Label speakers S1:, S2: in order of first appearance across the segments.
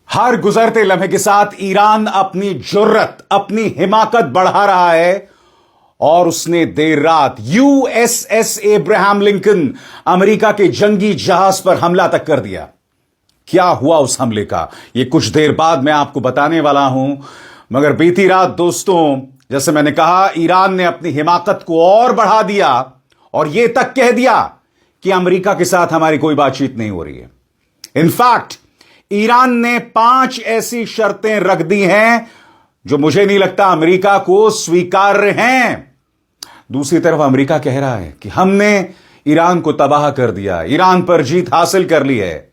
S1: हर गुजरते लम्हे के साथ ईरान अपनी जुर्रत, अपनी हिमाकत बढ़ा रहा है और उसने देर रात यूएसएस एब्राहम लिंकन अमेरिका के जंगी जहाज पर हमला तक कर दिया। क्या हुआ उस हमले का, यह कुछ देर बाद मैं आपको बताने वाला हूं। मगर बीती रात दोस्तों, जैसे मैंने कहा, ईरान ने अपनी हिमाकत को और बढ़ा दिया और यह तक कह दिया कि अमेरिका के साथ हमारी कोई बातचीत नहीं हो रही है। इनफैक्ट ईरान ने 5 ऐसी शर्तें रख दी हैं जो मुझे नहीं लगता अमेरिका को स्वीकार्य हैं। दूसरी तरफ अमेरिका कह रहा है कि हमने ईरान को तबाह कर दिया, ईरान पर जीत हासिल कर ली है।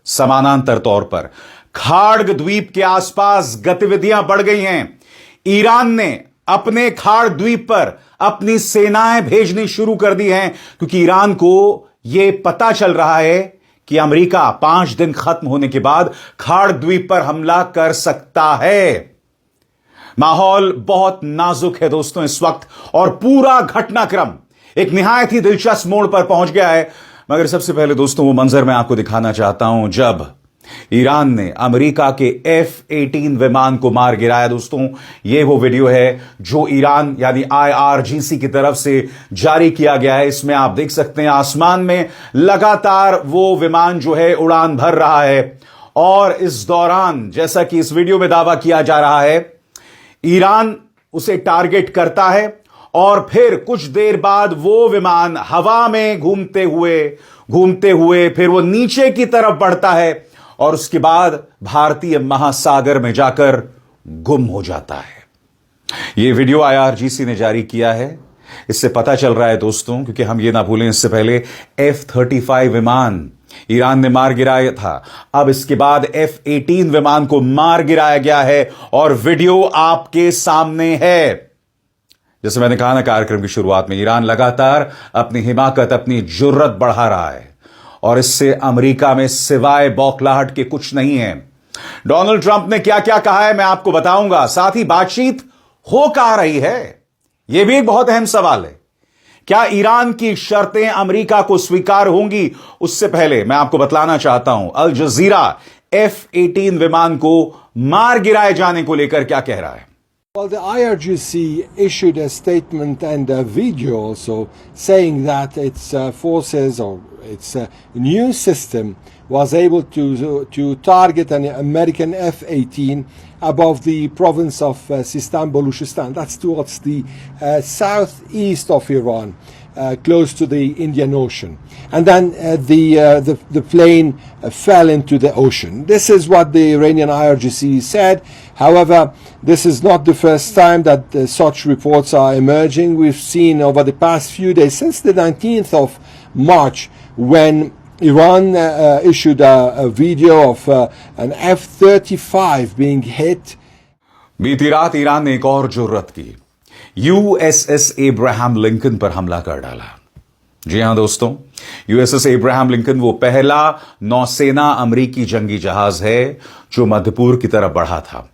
S1: समानांतर तौर पर खाड़ द्वीप के आसपास गतिविधियां बढ़ गई हैं। ईरान ने अपने खाड़ द्वीप पर अपनी सेनाएं भेजनी शुरू कर दी हैं, क्योंकि ईरान को यह पता चल रहा है कि अमेरिका 5 दिन खत्म होने के बाद खाड़ द्वीप पर हमला कर सकता है। माहौल बहुत नाजुक है दोस्तों इस वक्त, और पूरा घटनाक्रम एक निहायत ही दिलचस्प मोड़ पर पहुंच गया है। मगर सबसे पहले दोस्तों वो मंजर मैं आपको दिखाना चाहता हूं जब ईरान ने अमेरिका के F-18 विमान को मार गिराया। दोस्तों ये वो वीडियो है जो ईरान यानी IRGC की तरफ से जारी किया गया है। इसमें आप देख सकते हैं आसमान में लगातार वो विमान जो है उड़ान भर रहा है, और इस दौरान जैसा कि इस वीडियो में दावा किया जा रहा है, ईरान उसे टारगेट करता है और फिर कुछ देर बाद वो विमान हवा में घूमते हुए फिर वो नीचे की तरफ बढ़ता है और उसके बाद भारतीय महासागर में जाकर गुम हो जाता है। यह वीडियो IRGC ने जारी किया है। इससे पता चल रहा है दोस्तों, क्योंकि हम ये ना भूलें, इससे पहले F-35 विमान ईरान ने मार गिराया था, अब इसके बाद F-18 विमान को मार गिराया गया है और वीडियो आपके सामने है। जैसे मैंने कहा ना कार्यक्रम की शुरुआत में, ईरान लगातार अपनी हिमाकत, अपनी जुर्रत बढ़ा रहा है और इससे अमेरिका में सिवाय बौखलाहट के कुछ नहीं है। डोनाल्ड ट्रंप ने क्या क्या कहा है मैं आपको बताऊंगा। साथ ही बातचीत हो कहां रही है, यह भी एक बहुत अहम सवाल है। क्या ईरान की शर्तें अमेरिका को स्वीकार होंगी? उससे पहले मैं आपको बतलाना चाहता हूं अल जजीरा F-18 विमान को मार गिराए जाने को लेकर क्या कह रहा है।
S2: Well, the IRGC issued a statement and a video also saying that its forces or its new system was able to target an American F-18 above the province of Sistan Baluchistan. That's towards the southeast of Iran, close to the Indian Ocean. And then the plane fell into the ocean. This is what the Iranian IRGC said. However, this is not the first time that such reports are emerging. We've seen over the past few days, since the 19th of March, when Iran issued a video of an F-35 being hit.
S1: बीती रात Iran ने एक और जुर्रत की, USS Abraham Lincoln पर हमला कर डाला। जी हां दोस्तों, USS एब्राहम लिंकन वो पहला नौसेना अमेरिकी जंगी जहाज है जो मध्य पूर्व की तरफ बढ़ा था।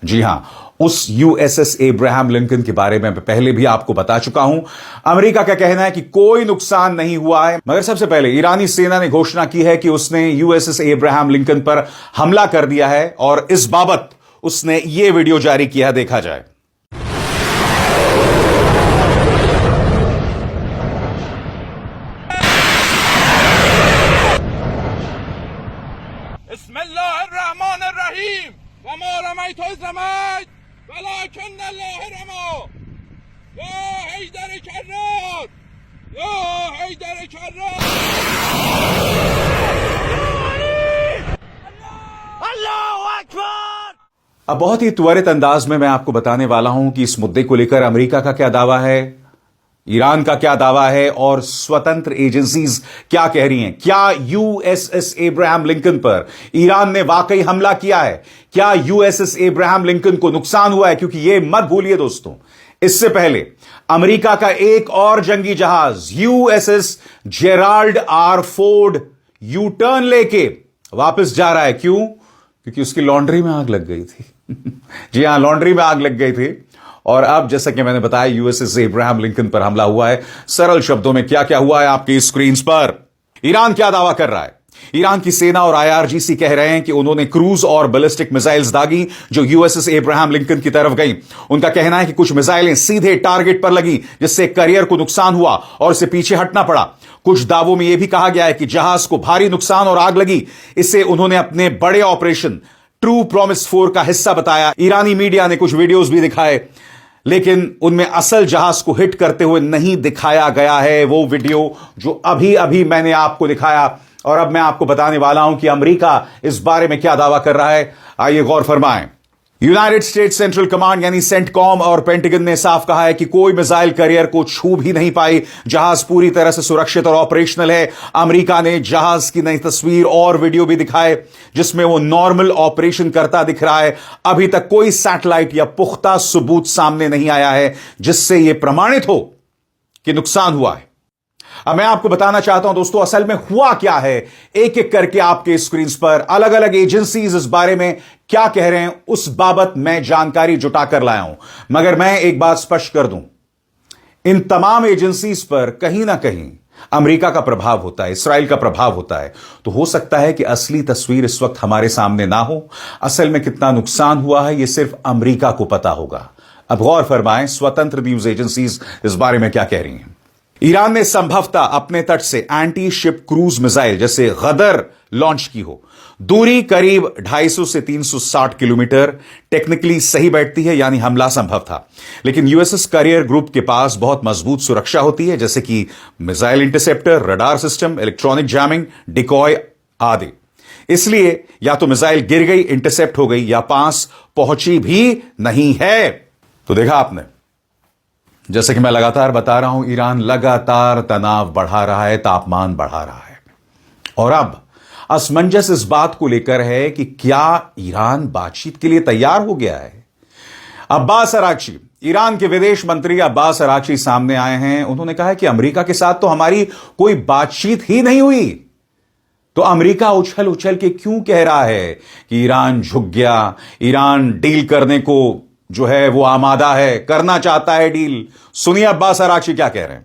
S1: जी हां, उस USS एब्राहम लिंकन के बारे में मैं पहले भी आपको बता चुका हूं। अमेरिका का कहना है कि कोई नुकसान नहीं हुआ है, मगर सबसे पहले ईरानी सेना ने घोषणा की है कि उसने USS एब्राहम लिंकन पर हमला कर दिया है और इस बाबत उसने यह वीडियो जारी किया। देखा जाए। अब बहुत ही त्वरित अंदाज में मैं आपको बताने वाला हूं कि इस मुद्दे को लेकर अमेरिका का क्या दावा है, ईरान का क्या दावा है और स्वतंत्र एजेंसीज क्या कह रही हैं। क्या USS एब्राहम लिंकन पर ईरान ने वाकई हमला किया है? क्या USS एब्राहम लिंकन को नुकसान हुआ है? क्योंकि यह मत भूलिए दोस्तों, इससे पहले अमेरिका का एक और जंगी जहाज USS Gerald R. Ford U turn लेके वापस जा रहा है। क्यों? क्योंकि उसकी लॉन्ड्री में आग लग गई थी। जी हां, लॉन्ड्री में आग लग गई थी। और अब जैसा कि मैंने बताया, USS एब्राहम लिंकन पर हमला हुआ है। सरल शब्दों में क्या क्या हुआ है आपकी स्क्रीन पर। ईरान क्या दावा कर रहा है? ईरान की सेना और आईआरजीसी कह रहे हैं कि उन्होंने क्रूज और बैलिस्टिक मिसाइल्स दागी जो यूएसएस एब्राहम लिंकन की तरफ गई। उनका कहना है कि कुछ मिसाइलें सीधे टारगेट पर लगी, जिससे करियर को नुकसान हुआ और इसे पीछे हटना पड़ा। कुछ दावों में यह भी कहा गया है कि जहाज को भारी नुकसान और आग लगी। इसे उन्होंने अपने बड़े ऑपरेशन ट्रू प्रॉमिस 4 का हिस्सा बताया। ईरानी मीडिया ने कुछ वीडियोज भी दिखाए, लेकिन उनमें असल जहाज को हिट करते हुए नहीं दिखाया गया है। वो वीडियो जो अभी अभी मैंने आपको दिखाया, और अब मैं आपको बताने वाला हूं कि अमेरिका इस बारे में क्या दावा कर रहा है। आइए गौर फरमाएं। यूनाइटेड स्टेट्स सेंट्रल कमांड यानी सेंटकॉम और पेंटागन ने साफ कहा है कि कोई मिसाइल कैरियर को छू भी नहीं पाई। जहाज पूरी तरह से सुरक्षित और ऑपरेशनल है। अमेरिका ने जहाज की नई तस्वीर और वीडियो भी दिखाए जिसमें वो नॉर्मल ऑपरेशन करता दिख रहा है। अभी तक कोई सैटेलाइट या पुख्ता सबूत सामने नहीं आया है जिससे यह प्रमाणित हो कि नुकसान हुआ है। अब मैं आपको बताना चाहता हूं दोस्तों, असल में हुआ क्या है। एक एक करके आपके स्क्रीन पर अलग अलग एजेंसीज इस बारे में क्या कह रहे हैं उस बाबत मैं जानकारी जुटाकर लाया हूं। मगर मैं एक बात स्पष्ट कर दूं, इन तमाम एजेंसीज पर कहीं ना कहीं अमेरिका का प्रभाव होता है, इसराइल का प्रभाव होता है। तो हो सकता है कि असली तस्वीर इस वक्त हमारे सामने ना हो। असल में कितना नुकसान हुआ है यह सिर्फ अमेरिका को पता होगा। अब गौर फरमाएं स्वतंत्र न्यूज एजेंसीज इस बारे में क्या कह रही हैं। ईरान ने संभवतः अपने तट से एंटी शिप क्रूज मिसाइल जैसे गदर लॉन्च की हो। दूरी करीब 250 से 360 किलोमीटर टेक्निकली सही बैठती है, यानी हमला संभव था। लेकिन यूएसएस करियर ग्रुप के पास बहुत मजबूत सुरक्षा होती है, जैसे कि missile interceptor, radar system, electronic jamming, decoy आदि। इसलिए या तो मिसाइल गिर गई, इंटरसेप्ट हो गई, या पास पहुंची भी नहीं है। तो देखा आपने, जैसे कि मैं लगातार बता रहा हूं, ईरान लगातार तनाव बढ़ा रहा है, तापमान बढ़ा रहा है। और अब असमंजस इस बात को लेकर है कि क्या ईरान बातचीत के लिए तैयार हो गया है। अब्बास अराक्ची, ईरान के विदेश मंत्री अब्बास अराक्ची सामने आए हैं। उन्होंने कहा है कि अमेरिका के साथ तो हमारी कोई बातचीत ही नहीं हुई। तो अमेरिका उछल उछल के क्यों कह रहा है कि ईरान झुक गया, ईरान डील करने को जो है वो आमादा है, करना चाहता है डील। सुनिए अब्बास अराक्ची क्या कह रहे हैं।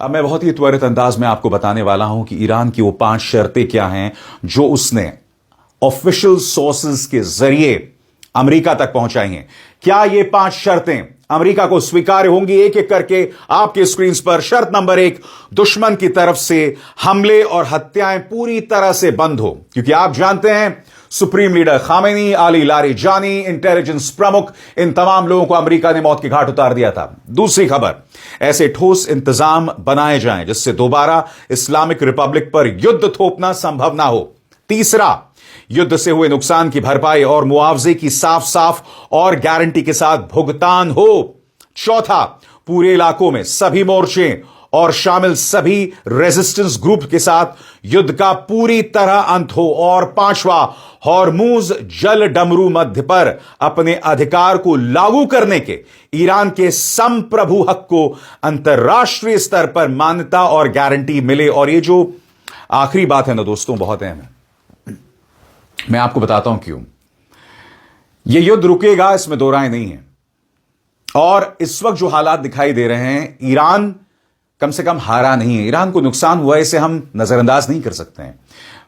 S1: अब मैं बहुत ही त्वरित अंदाज में आपको बताने वाला हूं कि ईरान की वो 5 शर्तें क्या हैं जो उसने ऑफिशियल सोर्सेज के जरिए अमेरिका तक पहुंचाई हैं। क्या ये 5 शर्तें अमेरिका को स्वीकार्य होंगी? एक एक करके आपके स्क्रीन पर। शर्त नंबर 1, दुश्मन की तरफ से हमले और हत्याएं पूरी तरह से बंद हो, क्योंकि आप जानते हैं सुप्रीम लीडर खामेनी, आली लारीजानी, इंटेलिजेंस प्रमुख, इन तमाम लोगों को अमेरिका ने मौत की घाट उतार दिया था। दूसरी खबर, ऐसे ठोस इंतजाम बनाए जाएं जिससे दोबारा इस्लामिक रिपब्लिक पर युद्ध थोपना संभव ना हो। तीसरा, युद्ध से हुए नुकसान की भरपाई और मुआवजे की साफ साफ और गारंटी के साथ भुगतान हो। चौथा, पूरे इलाकों में सभी मोर्चे और शामिल सभी रेजिस्टेंस ग्रुप के साथ युद्ध का पूरी तरह अंत हो। और पांचवा, हॉर्मूज जल डमरू मध्य पर अपने अधिकार को लागू करने के ईरान के संप्रभु हक को अंतर्राष्ट्रीय स्तर पर मान्यता और गारंटी मिले। और ये जो आखिरी बात है ना दोस्तों, बहुत अहम है। मैं आपको बताता हूं क्यों। यह युद्ध रुकेगा, इसमें दो राय नहीं है। और इस वक्त जो हालात दिखाई दे रहे हैं, ईरान कम से कम हारा नहीं है। ईरान को नुकसान हुआ है, इसे हम नजरअंदाज नहीं कर सकते हैं,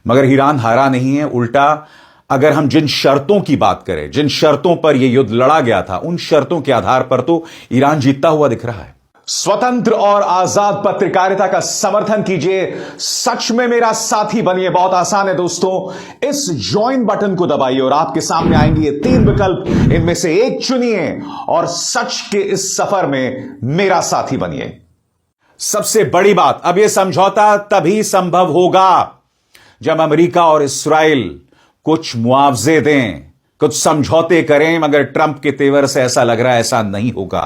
S1: मगर ईरान हारा नहीं है। उल्टा अगर हम जिन शर्तों की बात करें, जिन शर्तों पर यह युद्ध लड़ा गया था, उन शर्तों के आधार पर तो ईरान जीतता हुआ दिख रहा है। स्वतंत्र और आजाद पत्रकारिता का समर्थन कीजिए, सच में मेरा साथी बनिए। बहुत आसान है दोस्तों, इस ज्वाइन बटन को दबाइए और आपके सामने आएंगे ये 3 विकल्प, इनमें से एक चुनिए और सच के इस सफर में मेरा साथी बनिए। सबसे बड़ी बात, अब यह समझौता तभी संभव होगा जब अमेरिका और इस्राइल कुछ मुआवजे दें, कुछ समझौते करें, मगर ट्रंप के तेवर से ऐसा लग रहा है ऐसा नहीं होगा।